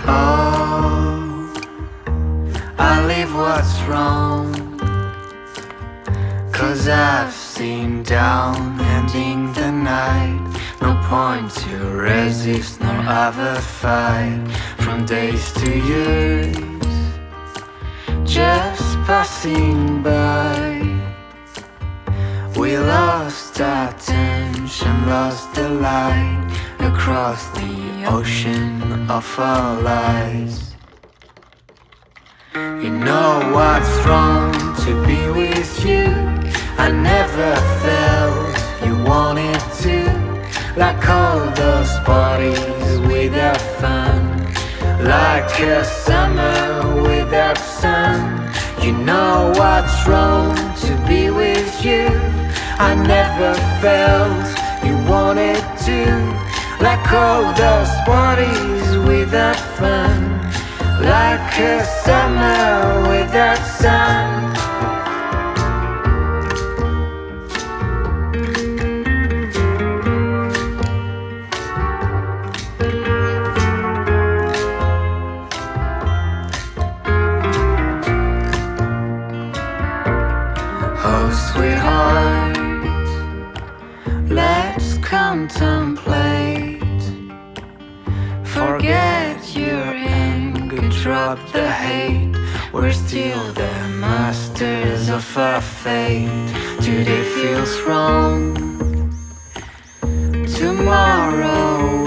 Oh, I leave what's wrong, 'cause I've seen down ending the night. No point to resist nor ever fight. From days to years, just passing by. We lost our attention, lost the light across the ocean of our lives. You know what's wrong to be with you. I never felt you wanted to, like all those parties without fun, like a summer without sun. You know what's wrong to be with you. I never felt you wanted to, like all those parties without fun, like a summer without sun. Oh, sweetheart, let's contemplate. Forget your anger, drop the hate. We're still the masters of our fate. Today feels wrong, tomorrow